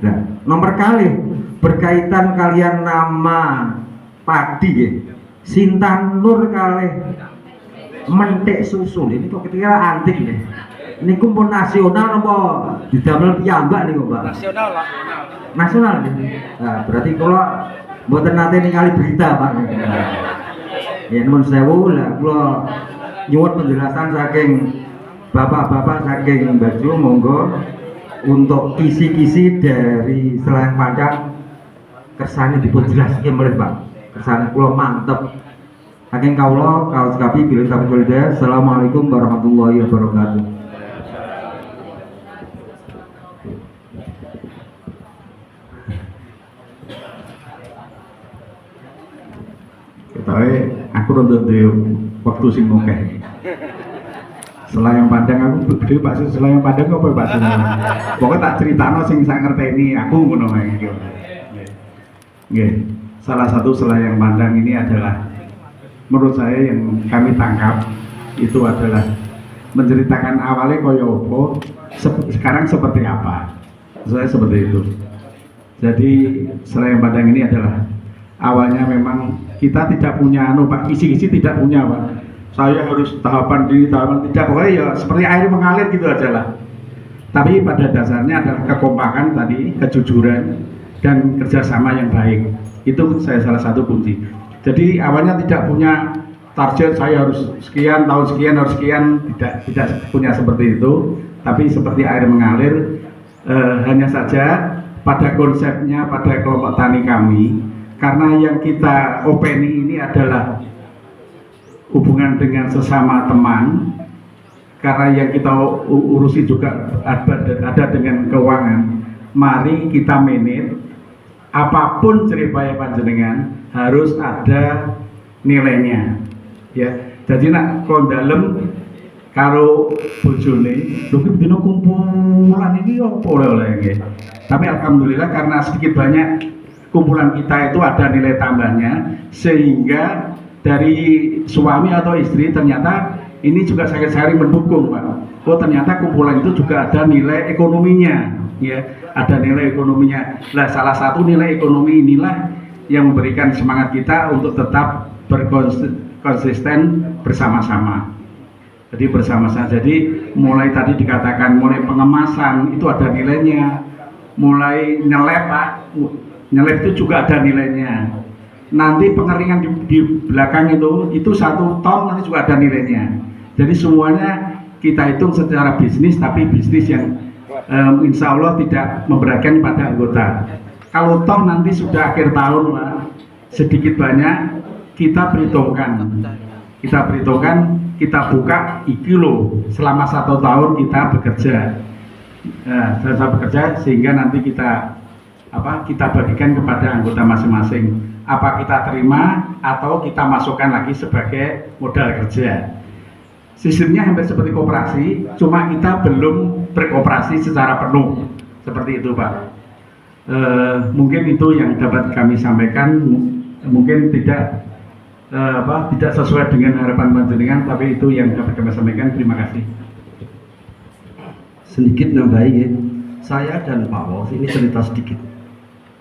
Nah, nomor kali berkaitan kalian nama padi ya. Sintan Nur kali mentik susul ini kok kira antik nih. Ini kumpul nasional apa didamel piyambak nih Pak? Nasional Pak. Nasional ya. Nah, berarti kalau mboten nate ningali berita Pak. Ya nuwun sewu lah kula nyuwun penjelasan saking bapak-bapak saking Baju monggo untuk kisi-kisi dari Selayang Padang kersane dipun jelaske mulih Pak. Kersane kula mantep. Saking kawula kaos kapi bilih sampun kulida. Assalamualaikum warahmatullahi wabarakatuh. Ketahui aku rontok di waktu sing akeh. Selayang Padang aku gede Pak Selayang Padang apa Pak? Pokoknya tak ceritano sing sak ngerteni aku ngono wae iki. Nggih. Salah satu Selayang Padang ini adalah menurut saya yang kami tangkap itu adalah menceritakan awalnya koyo apa, sekarang seperti apa. Saya seperti itu. Jadi Selayang Padang ini adalah awalnya memang kita tidak punya Pak, isi-isi tidak punya Pak. Saya harus tahapan di tahapan tidak, pokoknya ya seperti air mengalir gitu aja lah. Tapi pada dasarnya adalah kekompakan tadi, kejujuran dan kerjasama yang baik. Itu saya salah satu kunci. Jadi awalnya tidak punya target saya harus sekian, tahun sekian harus sekian, tidak punya seperti itu. Tapi seperti air mengalir, hanya saja pada konsepnya pada kelompok tani kami, karena yang kita openi ini adalah hubungan dengan sesama teman, karena yang kita urusi juga ada dengan keuangan. Mari kita manage apapun ceripaya panjenengan harus ada nilainya ya. Jadi nak kondalem karo bojone lho ki dino kumpulan iki opo oleh nggih. Tapi alhamdulillah karena sedikit banyak kumpulan kita itu ada nilai tambahnya, sehingga dari suami atau istri ternyata ini juga saling mendukung Pak. Oh ternyata kumpulan itu juga ada nilai ekonominya ya, ada nilai ekonominya. Nah salah satu nilai ekonomi inilah yang memberikan semangat kita untuk tetap berkonsisten bersama-sama. Jadi bersama-sama. Jadi mulai tadi dikatakan mulai pengemasan itu ada nilainya, mulai nyelep Pak, nyelep itu juga ada nilainya. Nanti pengeringan di belakang itu 1 ton nanti juga ada nilainya. Jadi semuanya kita hitung secara bisnis, tapi bisnis yang insya Allah tidak memberatkan pada anggota. Kalau toh nanti sudah akhir tahun Pak, sedikit banyak kita perhitungkan, kita buka iki loh, selama 1 tahun kita bekerja, selesai bekerja sehingga nanti kita bagikan kepada anggota masing-masing. Apa kita terima atau kita masukkan lagi sebagai modal kerja. Sistemnya hampir seperti koperasi, cuma kita belum berkoperasi secara penuh seperti itu Pak. Mungkin itu yang dapat kami sampaikan. Mungkin tidak sesuai dengan harapan panjenengan, tapi itu yang dapat kami sampaikan. Terima kasih. Sedikit nambahin ya. Saya dan Pak Wos ini cerita sedikit.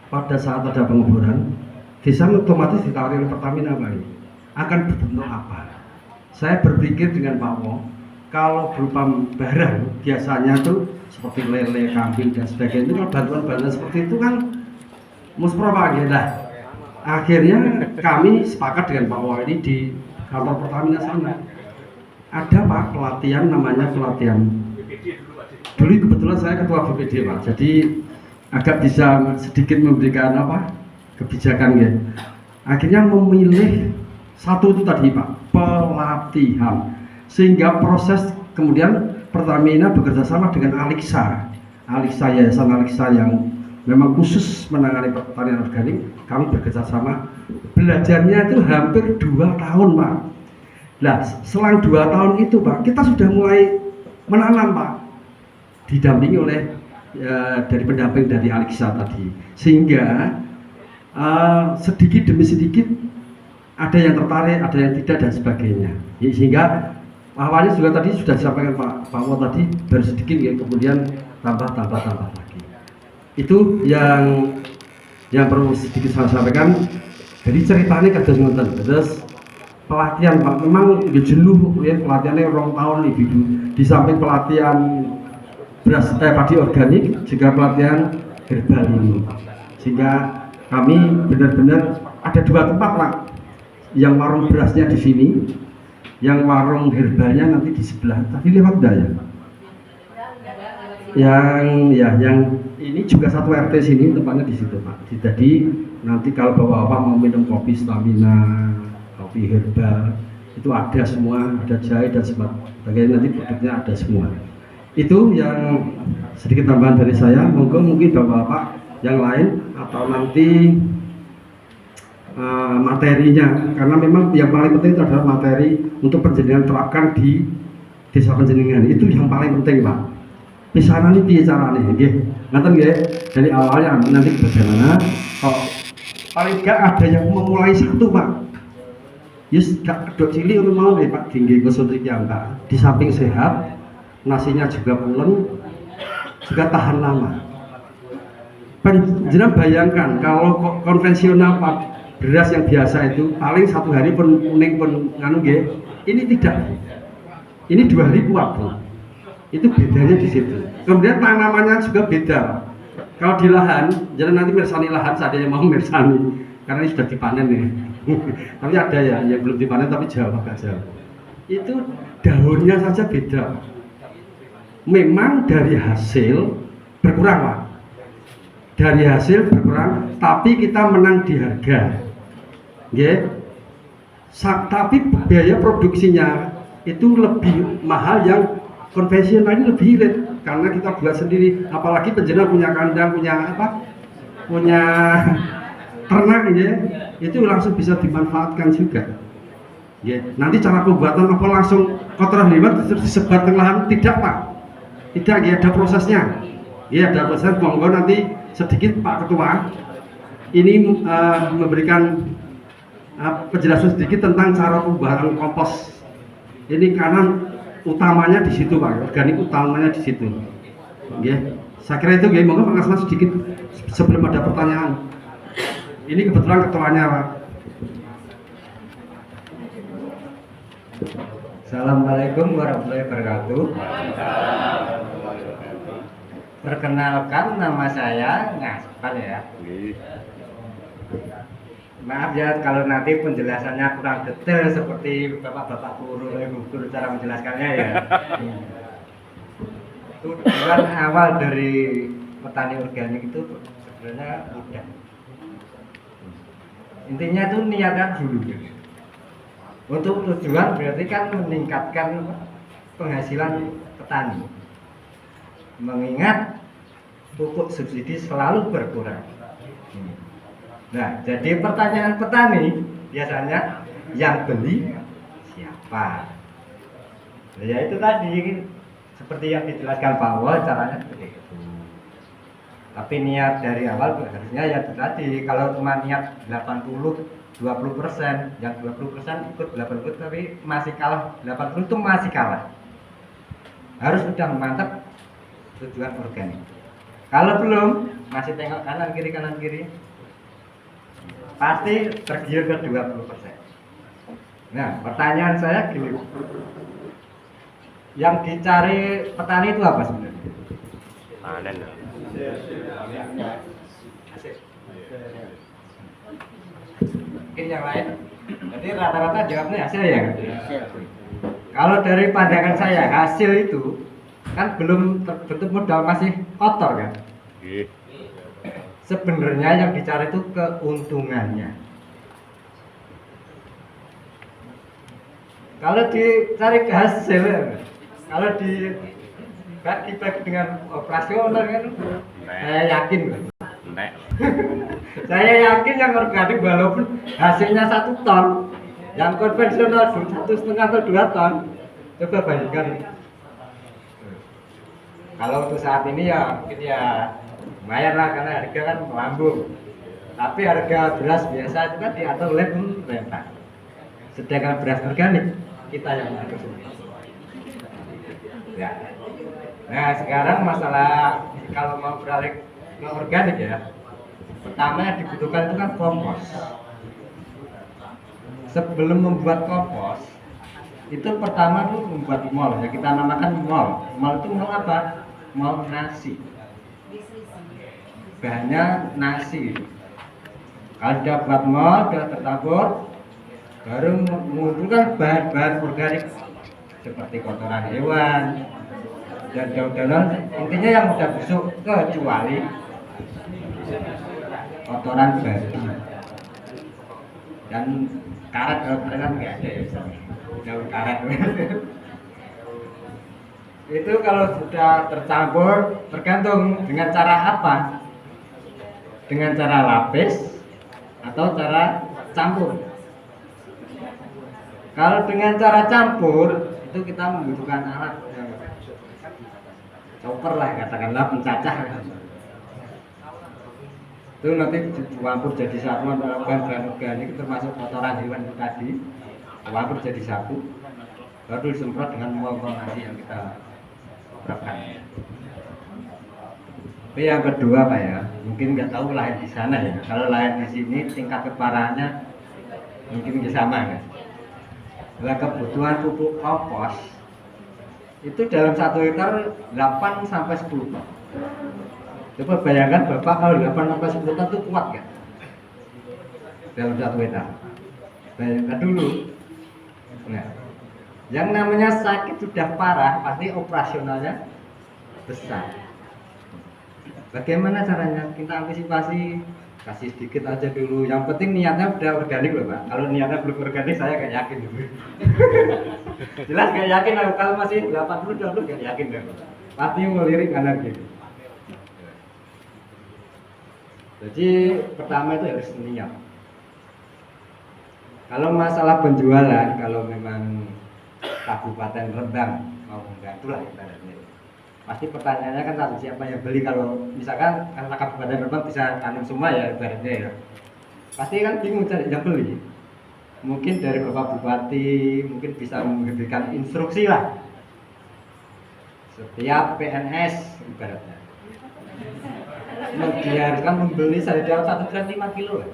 Pada saat ada pengeboran, desa otomatis ditawarin Pertamina Pak, akan berbentuk apa? Saya berpikir dengan Pak Wos, kalau berupa barang biasanya tuh seperti lele, kambing dan sebagainya, itu kan bantuan-bantuan seperti itu kan muspro Pak ya. Nah, akhirnya kami sepakat dengan Pak Wos ini di kantor Pertamina sana ada Pak pelatihan, namanya pelatihan. Dulu kebetulan saya ketua BPD Pak, jadi agak bisa sedikit memberikan kebijakan ya. Akhirnya memilih satu itu tadi Pak, pelatihan, sehingga proses kemudian Pertamina bekerja sama dengan Aliksa, Yayasan Aliksa yang memang khusus menangani pertanian organik. Kami bekerja sama, belajarnya itu hampir 2 tahun Pak. Nah selang 2 tahun itu Pak, kita sudah mulai menanam Pak, didampingi oleh dari pendamping dari Aliksa tadi, sehingga sedikit demi sedikit ada yang tertarik, ada yang tidak dan sebagainya. Sehingga awalnya juga tadi sudah disampaikan Pak Wo tadi baru sedikit ya, kemudian tambah lagi. Itu yang perlu sedikit saya sampaikan. Jadi ceritanya kados ngoten. Terus pelatihan Pak, memang jenuh ya pelatihannya 2 tahun ibu. Di samping pelatihan padi organik juga pelatihan herbal ini. Sehingga kami benar-benar ada 2 tempat Pak. Yang warung berasnya di sini, yang warung herbalnya nanti di sebelah. Tadi lewat enggak ya? Yang ini juga satu RT sini tempatnya di situ Pak. Jadi nanti kalau bapak-bapak mau minum kopi stamina, kopi herbal itu ada semua, ada jahe dan sebagainya, nanti produknya ada semua. Itu yang sedikit tambahan dari saya. Mungkin bapak-bapak yang lain atau nanti materinya, karena memang yang paling penting itu adalah materi untuk penjenengan terapkan di desa penjenengan, itu yang paling penting Pak. Misalnya ini piye carane nggih. Ngaten nggih. Dari awalnya nanti bagaimana kok paling enggak ada yang memulai satu Pak. Yes, gak kedok cilik mau nih Pak tinggi kusut iki Pak. Di samping sehat, nasinya juga pulen, juga tahan lama. Panjenengan bayangkan kalau konvensional Pak, beras yang biasa itu paling 1 hari pun kuning pun nganu nggih. Ini tidak. Ini 2 hari kuat Bu. Itu bedanya di situ. Kemudian tanamannya juga beda. Kalau di lahan, jangan nanti mirsani lahan, saya yang mau mirsani, karena ini sudah dipanen nih. Tapi ada ya, yang belum dipanen tapi jauh agak jauh. Itu daunnya saja beda. Memang dari hasil berkurang Pak. Dari hasil berkurang, tapi kita menang di harga. Yeah. Tapi biaya produksinya itu lebih mahal yang konvensional, ini lebih irit karena kita buat sendiri, apalagi penjenengan punya kandang, punya ternak ya, itu langsung bisa dimanfaatkan juga ya. Nanti cara pembuatan apa langsung kotoran hewan terus disebar ke lahan, tidak Pak, tidak ya, ada prosesnya ya, ada proses. Monggo nanti sedikit Pak Ketua ini memberikan penjelasan sedikit tentang cara pembuatan kompos ini, karena utamanya di situ Pak, organik utamanya di situ. Nggih. Saya kira itu nggih, monggo Mas sedikit sebelum ada pertanyaan. Ini kebetulan ketuanya Pak. Assalamualaikum warahmatullahi wabarakatuh. Perkenalkan, nama saya Ngaspar ya. Maaf ya kalau nanti penjelasannya kurang detail seperti bapak-bapak guru, ibu guru cara menjelaskannya ya. Tujuan awal dari petani organik itu sebenarnya mudah. Intinya itu niatkan dulu. Untuk tujuan berarti kan meningkatkan penghasilan petani. Mengingat pupuk subsidi selalu berkurang. Nah, jadi pertanyaan petani biasanya yang beli siapa? Ya itu tadi seperti yang dijelaskan Pak Wal, caranya seperti itu. Tapi niat dari awal harusnya ya tadi, kalau cuma niat 80-20%, yang 20% ikut 80 tapi masih kalah, 80 itu masih kalah. Harus sudah mantap tujuan organik. Kalau belum, masih tengok kanan kiri, pasti tergiur ke 20%. Nah, pertanyaan saya gini, yang dicari petani itu apa sebenarnya? Panen. Mungkin yang lain. Jadi rata-rata jawabnya hasil ya. Kalau dari pandangan saya, hasil itu kan belum terbentuk modal, masih kotor kan. Sebenarnya yang dicari itu keuntungannya. Kalau dicari ke hasil, kalau dibagi dengan operasional kan, saya yakin. Saya yakin yang organik walaupun hasilnya 1 ton, yang konvensional 1,5 atau 2 ton, coba bandingkan. Kalau untuk saat ini ya mungkin ya lumayan lah karena harga kan melambung. Tapi harga beras biasa itu kan diatur oleh pemerintah. Sedangkan beras organik kita yang mengatur sendiri. Ya. Nah sekarang masalah kalau mau beralih ke organik ya. Pertama yang dibutuhkan itu kan kompos. Sebelum membuat kompos, itu pertama tuh membuat mol, ya kita namakan mol. Mol itu mol apa? Mol nasi. Bahannya nasi. Kalau sudah buat mol, sudah tertabur, baru mengumpulkan bahan-bahan organik seperti kotoran hewan dan daun-daunan, intinya yang udah busuk kecuali kotoran babi dan karet. Kalau karet kan nggak ada ya, daun karet. Itu kalau sudah tercampur tergantung dengan cara apa, dengan cara lapis atau cara campur. Kalau dengan cara campur itu kita membutuhkan alat chopper lah, katakanlah pencacah. Itu nanti dicampur jadi satu antara bahan-bahan organik termasuk kotoran hewan itu tadi, dicampur jadi satu, baru disemprot dengan mol-mol nasi yang kita terapkan. Tapi yang kedua Pak ya, mungkin nggak tahu lain di sana ya. Kalau lain di sini tingkat keparahannya mungkin sama kan. Nah, kebutuhan pupuk kompos itu dalam 1 hektar 8 sampai 10 ton. Coba bayangkan Bapak kalau 8 sampai 10 ton itu kuat kan? Dalam 1 hektar. Bayangkan dulu. Nah, yang namanya sakit sudah parah pasti operasionalnya besar. Bagaimana caranya? Kita antisipasi, kasih sedikit aja dulu. Yang penting niatnya udah organik loh Pak. Kalau niatnya belum organik saya gak yakin dulu. Jelas gak yakin aku, kalau masih 80-20 gak yakin deh. Pasti melirik kanan gitu. Jadi pertama itu harus niat. Kalau masalah penjualan, kalau memang Kabupaten Rembang mau membantu lah ibaratnya. Pasti pertanyaannya kan satu, siapa yang beli? Kalau misalkan karena Kabupaten Rembang bisa tanam semua ya ibaratnya ya, pasti kan bingung cari yang beli. Mungkin dari Bapak Bupati mungkin bisa memberikan instruksi lah, setiap PNS ibaratnya diharuskan membeli sayur 1 gram 5 kilo.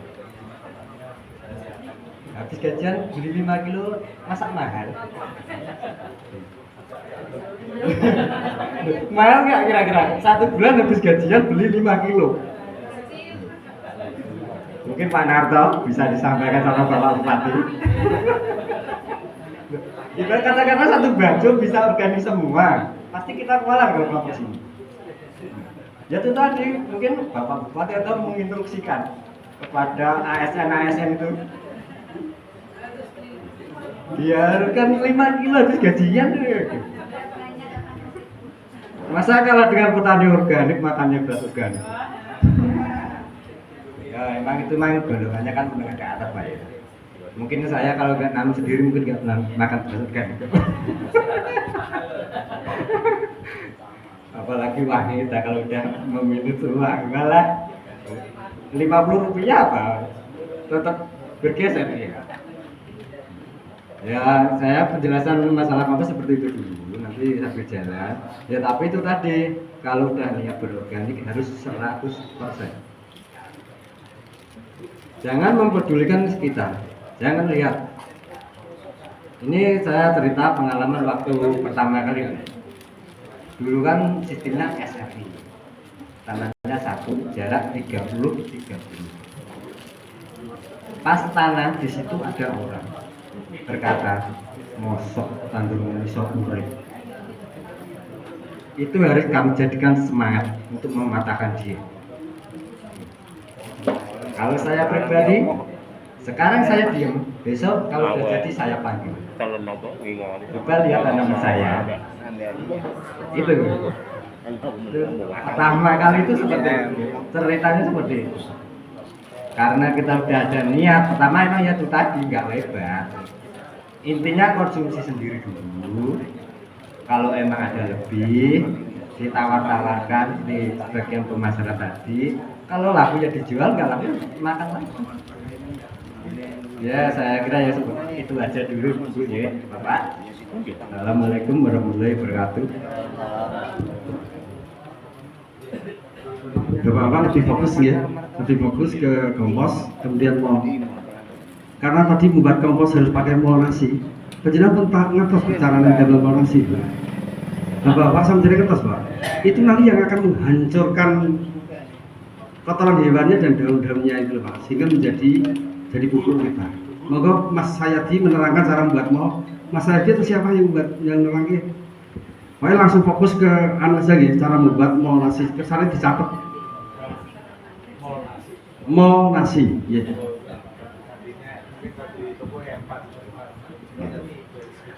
Habis gajian beli 5 kilo, masa mahal? Mahal nggak kira-kira? 1 bulan habis gajian beli 5 kilo. Mungkin Pak Narto bisa disampaikan sama Bapak Bupati. Kita katakanlah 1 baju bisa organik semua, pasti kita kualat kalau ke sini. Ya itu tadi, mungkin Bapak Bupati atau menginstruksikan kepada ASN itu biarkan 5 kilo habis gajian. Masa kalau dengan petani organik makannya beras organik? Ya emang itu golongannya kan menengah ke atas Pak ya. Mungkin saya kalau nggak nanam sendiri mungkin nggak makan beras organik. Apalagi wanita kalau udah meminum uang malah 50 rupiah apa tetap bergeser ya. Ya saya penjelasan masalah apa seperti itu dulu, nanti sambil jalan. Ya tapi itu tadi, kalau udah niat berorganik harus 100%. Jangan mempedulikan sekitar, jangan lihat. Ini saya cerita pengalaman waktu pertama kali. Dulu kan sistemnya SRI, tanahnya satu, jarak 30-30. Pas tanah di situ ada orang berkata, mosok tandung iso urip. Itu harus kami jadikan semangat untuk mematahkan dia. Kalau saya pribadi, sekarang saya diam, besok kalau sudah jadi saya panggil. Coba lihat tanaman saya. Itu pertama kali itu seperti itu. Ceritanya seperti itu. Karena kita udah ada niat, pertama emang ya itu tadi nggak lebar. Intinya konsumsi sendiri dulu. Kalau emang ada lebih, ditawar-tawarkan di bagian pemasaran tadi. Kalau laku ya dijual, nggak laku makan lagi. Ya saya kira ya seperti itu aja dulu Bu ya Bapak. Assalamualaikum warahmatullahi wabarakatuh. Bapak-bapak lebih fokus ya, lebih fokus ke kompos, kemudian mol. Karena tadi membuat kompos harus pakai mol nasi. Penjenengan pun tak ngertos cara damel mol nasi. Bapak-bapak sama jadi kertas Pak. Itu nanti yang akan menghancurkan kotoran hewannya dan daun-daunnya itu Pak, sehingga jadi pupuk kita. Moga Mas Sayadi menerangkan cara membuat mol. Mas Sayadi itu siapa yang membuat yang nerangin? Pokoknya langsung fokus ke anu saja gitu, cara membuat mol nasi. Kesannya dicatat. Mol nasi, ya.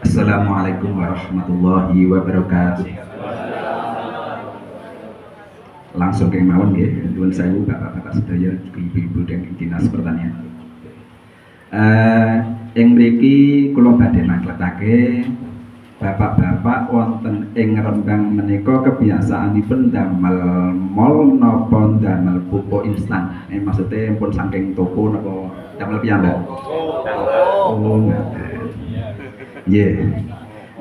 Assalamualaikum warahmatullahi wabarakatuh. Langsung ke mawon nggih, nuwun sewu Bapak-bapak sedaya, Ibu-ibu dan Dinas Pertanian. Ing mriki kula badhe makletake Bapak-bapak wonten ing Rembang menika kebiasaanipun damel mol napa damel pupuk instan. Maksudnya pun saking toko napa damel piyambak. Oh, nggih.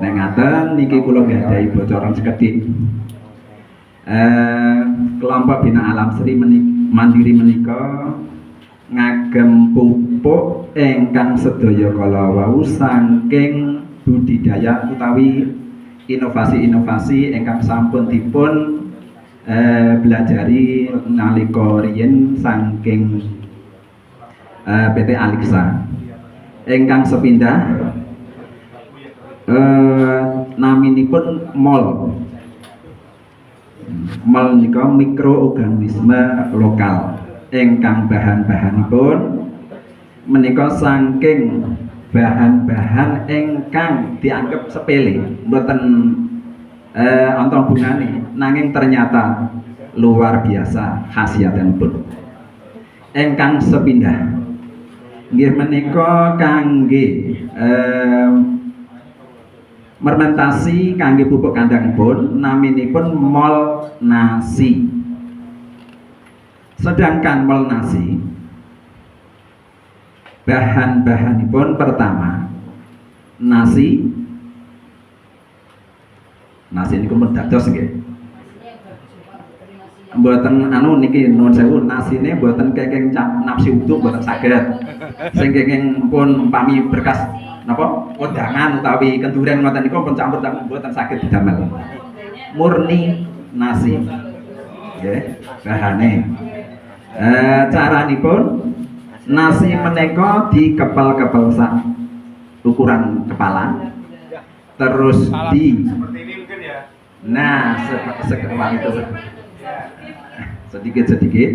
Nek ngaten niki kula nggadahi bocoran sekedhik. Kelompok Bina Alam Sri Mandiri menika ngagem pupuk ingkang sedaya kala wau saking budidaya utawi inovasi-inovasi ingkang sampun dipun belajari nalika riyin saking PT Aliksa. Ingkang sepindah naminipun MOL. MOL menika mikroorganisme lokal ingkang bahan-bahanipun menika saking bahan-bahan ingkang dianggap sepele, mboten ontong gunane, nanging ternyata luar biasa khasiatipun. Ingkang sepindah nggih menika kangge fermentasi kangge pupuk kandhangipun naminipun mol nasi. Sedangkan mol nasi bahan-bahanipun pertama nasi niku mun dados nggih. Mboten anu niki nuwun sewu nasine mboten kenging nafsu utuh mboten saged. Sing kenging pun umpami berkas napa wedangan utawi kenduren ngoten niku pun campur mboten saged didamel. Murni nasi. Nggih, bahane. Caranipun nasi menika dikepel-kepel sak ukuran kepala, terus di nah sekepal itu sedikit-sedikit,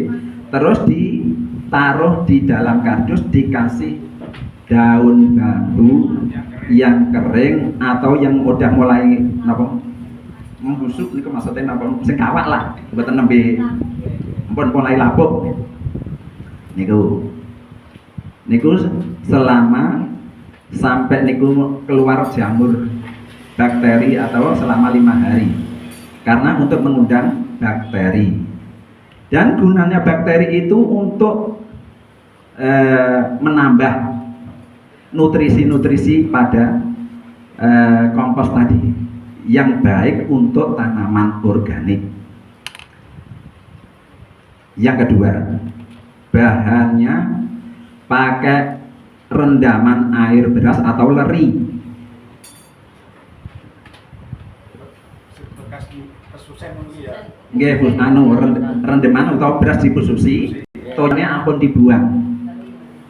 terus ditaruh di dalam kardus, dikasih daun bambu yang kering atau yang udah mulai napa membusuk niku maksudnya napa sing kawak lah, mboten nembe pun mulai lapuk niku selama sampai niku keluar jamur bakteri atau selama 5 hari, karena untuk mengundang bakteri. Dan gunanya bakteri itu untuk menambah nutrisi-nutrisi pada kompos tadi yang baik untuk tanaman organik. Yang kedua, bahannya pakai rendaman air beras atau leri. Nggih, rendaman atau beras dipususi, tonya ampun dibuang.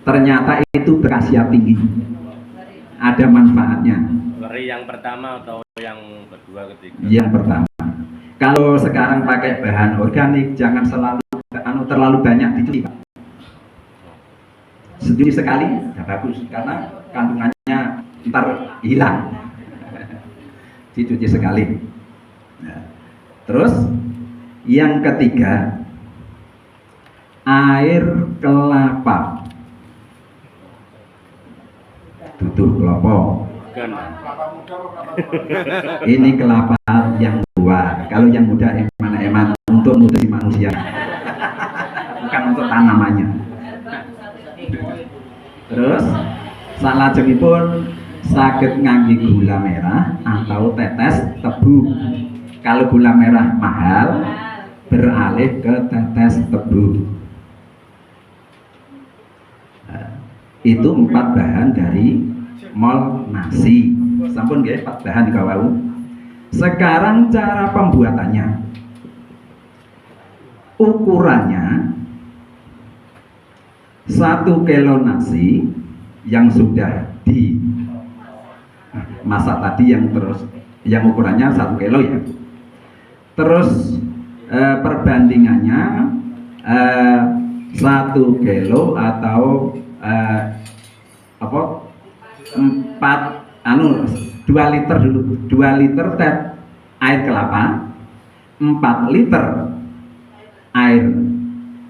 Ternyata itu berkhasiat tinggi. Ada manfaatnya. Leri yang pertama atau yang kedua, ketiga? Yang pertama. Kalau sekarang pakai bahan organik, jangan terlalu banyak dicuci, Pak. Secuci sekali, ya bagus, karena kandungannya ntar hilang. Dicuci sekali. Nah, terus yang ketiga, air kelapa. Duduh kelapa. Ini kelapa yang tua. Kalau yang muda eman-eman untuk nutrisi manusia, bukan untuk tanamannya. Terus salajengipun saged ngangge gula merah atau tetes tebu. Kalau gula merah mahal, beralih ke tetes tebu. Itu 4 bahan dari mol nasi. Sampun nggih 4 bahan kawau. Sekarang cara pembuatannya. Ukurannya 1 kilo nasi yang sudah dimasak tadi, yang ukurannya 1 kilo ya. Terus perbandingannya 1 kilo atau 2 liter dulu, 2 liter air kelapa, 4 liter air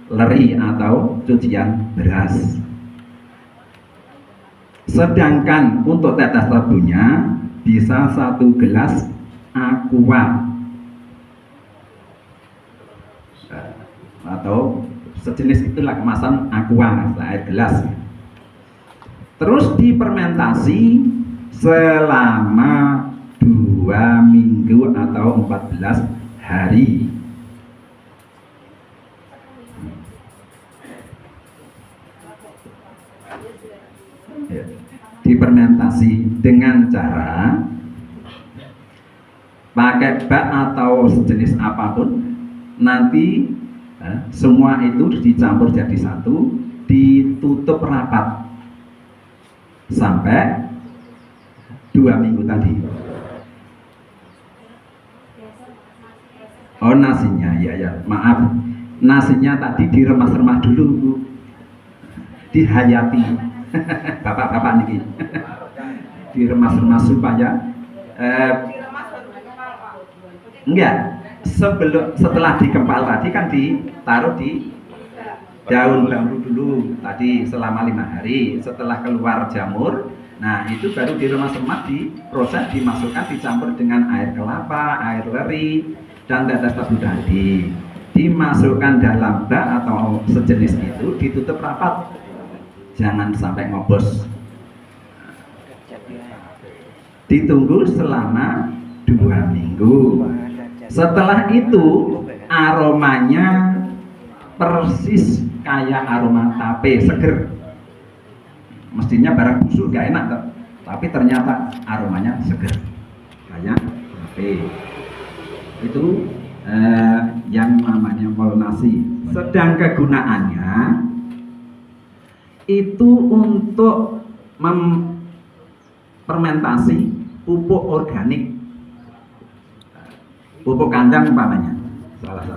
leri atau cucian beras. Sedangkan untuk tetes tebunya bisa 1 gelas aqua atau sejenis itulah, kemasan aqua air gelas. Terus difermentasi selama 2 minggu atau 14 hari. Ya, difermentasi dengan cara pakai bak atau sejenis apapun, nanti semua itu dicampur jadi satu, ditutup rapat sampai 2 minggu tadi. Oh, nasinya ya maaf, nasinya tadi diremas-remas dulu Bu, dihayati bapak-bapak niki diremas-remas supaya enggak, setelah dikempal tadi kan ditaruh di daun bambu dulu tadi selama 5 hari. Setelah keluar jamur, nah itu baru diremas-remas, diproses, dimasukkan, dicampur dengan air kelapa, air leri, dan tetes tebu tadi, dimasukkan dalam bak atau sejenis itu, ditutup rapat, jangan sampai ngobos. Ditunggu selama 2 minggu. Setelah itu aromanya persis kayak aroma tape seger. Mestinya barang busuk gak enak, tapi ternyata aromanya seger kayak tape. Itu yang namanya mol nasi. Sedang kegunaannya itu untuk fermentasi pupuk organik, pupuk kandang umpamanya, salah satu.